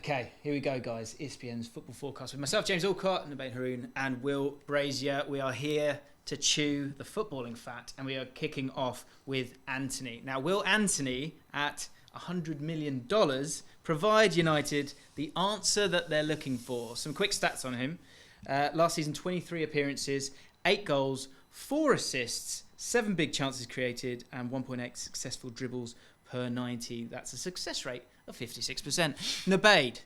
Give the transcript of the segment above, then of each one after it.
Okay, here we go, guys. ESPN's football forecast with myself, James Allcott, Nubaid, Haroon, and Will Brazier. We are here to chew the footballing fat, and we are kicking off with Antony. Now, will Antony, at $100 million, provide United the answer that they're looking for? Some quick stats on him. Last season, 23 appearances, 8 goals, 4 assists, 7 big chances created, and 1.8 successful dribbles per 90. That's a success rate of 56%. Nubaid,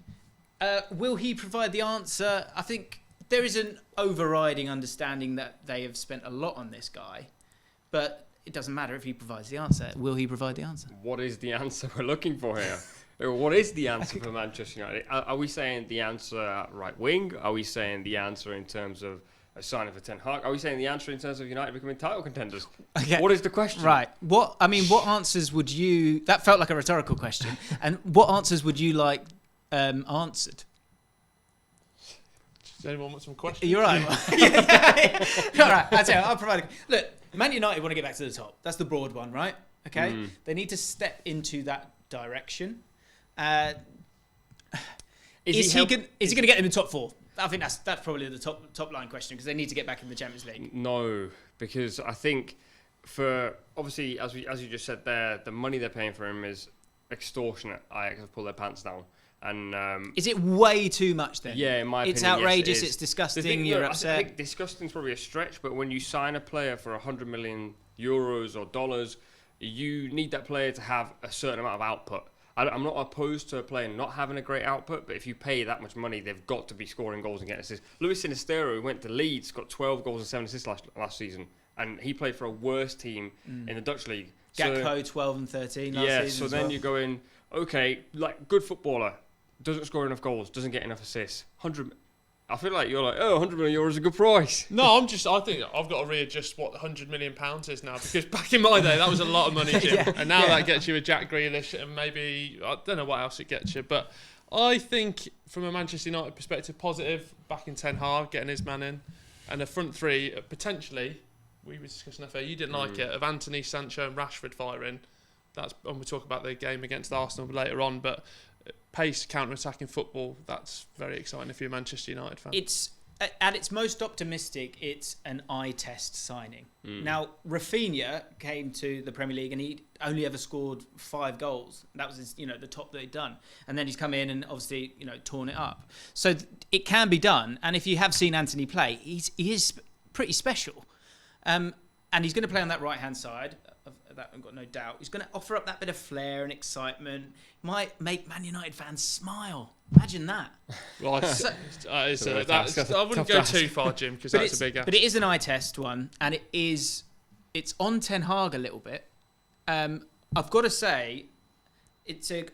will he provide the answer? I think there is an overriding understanding that they have spent a lot on this guy, but it doesn't matter if he provides the answer. Will he provide the answer? What is the answer we're looking for here? What is the answer for Manchester United? Are we saying the answer at right wing? Are we saying the answer in terms of a signing for Ten Hag? Are we saying the answer in terms of United becoming title contenders? Okay. What is the question? Right. What answers would you... That felt like a rhetorical question. And what answers would you like answered? Does anyone want some questions? You're right. Yeah. All right. I'll provide Look, Man United want to get back to the top. That's the broad one, right? Okay. They need to step into that direction. Is he going to get them in top 4? I think that's probably the top line question, because they need to get back in the Champions League. No, because I think obviously as you just said there, the money they're paying for him is extortionate. Ajax have pulled their pants down, and is it way too much then? Yeah, in my opinion, it's outrageous. Yes, it's disgusting. You're upset. I think disgusting is probably a stretch, but when you sign a player for €100 million or dollars, you need that player to have a certain amount of output. I'm not opposed to a player not having a great output, but if you pay that much money, they've got to be scoring goals and getting assists. Luis Sinistero, who went to Leeds, got 12 goals and 7 assists last season, and he played for a worse team in the Dutch league. Gakpo, 12 and 13 last season. So then you go in, okay, like good footballer, doesn't score enough goals, doesn't get enough assists. I feel like you're like, €100 million is a good price. No, I think I've got to readjust what £100 million is now, because back in my day that was a lot of money, Jim. And now that gets you a Jack Grealish, and maybe I don't know what else it gets you. But I think from a Manchester United perspective, positive, back in Ten Hag, getting his man in, and a front three potentially. We were discussing affair. You didn't like it, of Antony, Sancho, and Rashford firing. And we'll talk about the game against Arsenal later on, but pace, counter-attacking football, that's very exciting if you're a Manchester United fan. It's at its most optimistic, it's an eye test signing. Now, Rafinha came to the Premier League and he only ever scored 5 goals. That was his, the top that he'd done. And then he's come in and obviously, torn it up. So it can be done. And if you have seen Antony play, he is pretty special. And he's going to play on that right-hand side. That I've got no doubt. He's going to offer up that bit of flair and excitement. Might make Man United fans smile. Imagine that. Well, I wouldn't go too far, Jim, because that's a big ask. But it is an eye test one, and it's on Ten Hag a little bit. I've got to say, I think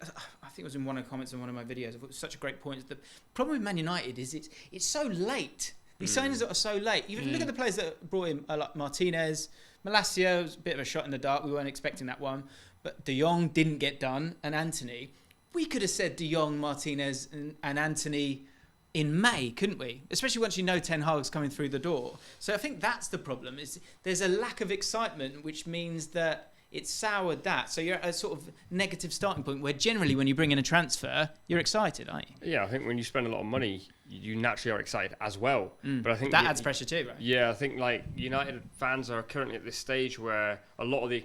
it was in one of the comments on one of my videos. I thought it was such a great point. The problem with Man United is it's so late. These signings are so late. You look at the players that brought in, like Martinez. Malacia was a bit of a shot in the dark. We weren't expecting that one. But De Jong didn't get done. And Antony, we could have said De Jong, Martinez and Antony in May, couldn't we? Especially once you know Ten Hag's coming through the door. So I think that's the problem. There's a lack of excitement, which means that it's soured that. So you're at a sort of negative starting point where generally when you bring in a transfer, you're excited, aren't you? Yeah, I think when you spend a lot of money, you naturally are excited as well. But I think that adds pressure too, right? Yeah, I think like United fans are currently at this stage where a lot of the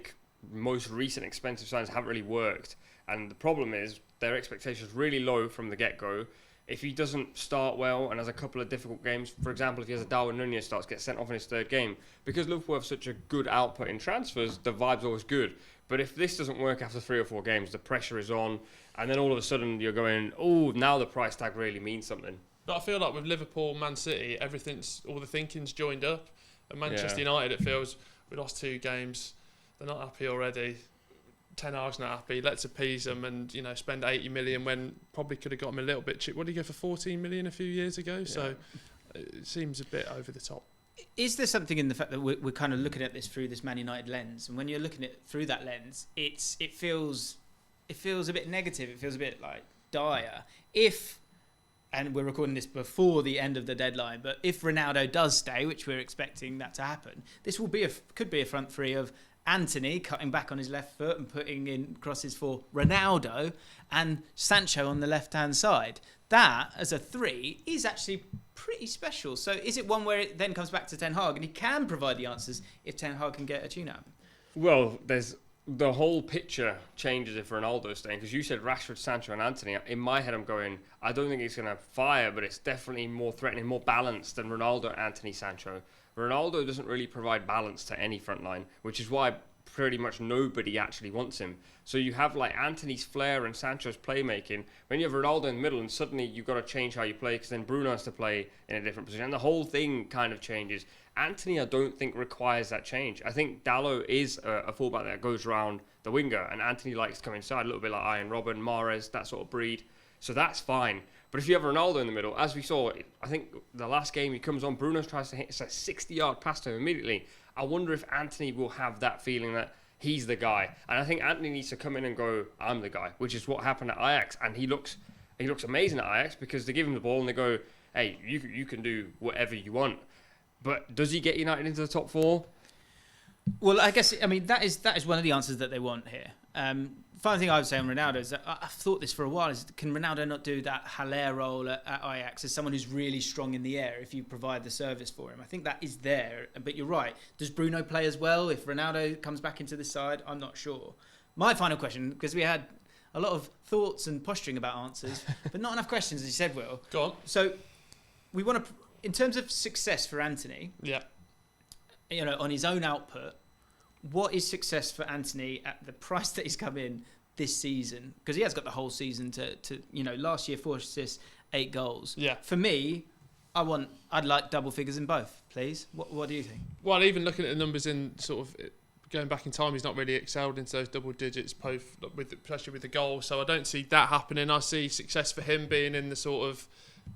most recent expensive signings haven't really worked. And the problem is their expectations really low from the get-go. If he doesn't start well and has a couple of difficult games, for example, if he has a Darwin Nunez gets sent off in his 3rd game, because Liverpool have such a good output in transfers, the vibe's always good. But if this doesn't work after 3 or 4 games, the pressure is on, and then all of a sudden you're going, oh, now the price tag really means something. But I feel like with Liverpool, Man City, all the thinking's joined up. And Manchester United, it feels, we lost 2 games, they're not happy already. Ten Hag's not happy. Let's appease them and spend 80 million when probably could have got him a little bit cheap. What did he go for 14 million a few years ago? Yeah. So it seems a bit over the top. Is there something in the fact that we're kind of looking at this through this Man United lens, and when you're looking at it through that lens, it feels a bit negative. It feels a bit like dire. And we're recording this before the end of the deadline, but if Ronaldo does stay, which we're expecting that to happen, this could be a front three of Antony cutting back on his left foot and putting in crosses for Ronaldo, and Sancho on the left-hand side. That, as a three, is actually pretty special. So is it one where it then comes back to Ten Hag and he can provide the answers if Ten Hag can get a tune out? Well, the whole picture changes if Ronaldo's staying, because you said Rashford, Sancho and Antony. In my head, I'm going, I don't think he's going to fire, but it's definitely more threatening, more balanced than Ronaldo, Antony, Sancho. Ronaldo doesn't really provide balance to any front line, which is why pretty much nobody actually wants him. So you have like Antony's flair and Sancho's playmaking. When you have Ronaldo in the middle, and suddenly you've got to change how you play, because then Bruno has to play in a different position, and the whole thing kind of changes. Antony, I don't think, requires that change. I think Dalot is a fullback that goes around the winger, and Antony likes to come inside, a little bit like Ian Robben, Mahrez, that sort of breed. So that's fine. But if you have Ronaldo in the middle, as we saw, I think the last game he comes on, Bruno tries to hit a 60-yard pass to him immediately. I wonder if Antony will have that feeling that he's the guy. And I think Antony needs to come in and go, I'm the guy, which is what happened at Ajax. And he looks amazing at Ajax, because they give him the ball and they go, hey, you can do whatever you want. But does he get United into the top four? Well, I guess, that is one of the answers that they want here. Final thing I would say on Ronaldo is that I've thought this for a while, is can Ronaldo not do that Haller role at Ajax as someone who's really strong in the air if you provide the service for him? I think that is there, but you're right. Does Bruno play as well if Ronaldo comes back into this side? I'm not sure. My final question, because we had a lot of thoughts and posturing about answers, but not enough questions, as you said, Will. Go on. So we want to, in terms of success for Antony, yeah, on his own output, what is success for Antony at the price that he's come in this season? Because he has got the whole season to last year 4 assists, 8 goals. Yeah. For me, I'd like double figures in both, please. What do you think? Well, even looking at the numbers in sort of going back in time, he's not really excelled into those double digits, especially with the goal. So I don't see that happening. I see success for him being in the sort of,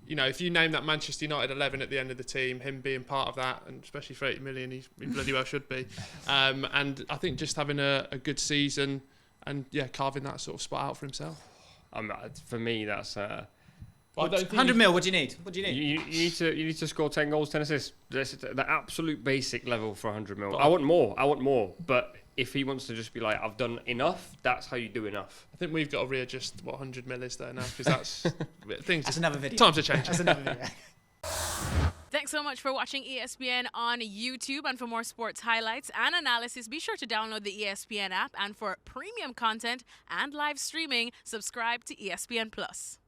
if you name that Manchester United 11 at the end of the team, him being part of that, and especially for 80 million, he bloody well should be. And I think just having a good season and carving that sort of spot out for himself. For me, that's 100 mil. What do you need? You need to score 10 goals, 10 assists. That's the absolute basic level for 100 mil. I want more. But if he wants to just be like, I've done enough, that's how you do enough. I think we've got to readjust what 100 mil is there now, because that's things. That's another video. Times are changing. That's another video. Thanks so much for watching ESPN on YouTube, and for more sports highlights and analysis, be sure to download the ESPN app, and for premium content and live streaming, subscribe to ESPN Plus.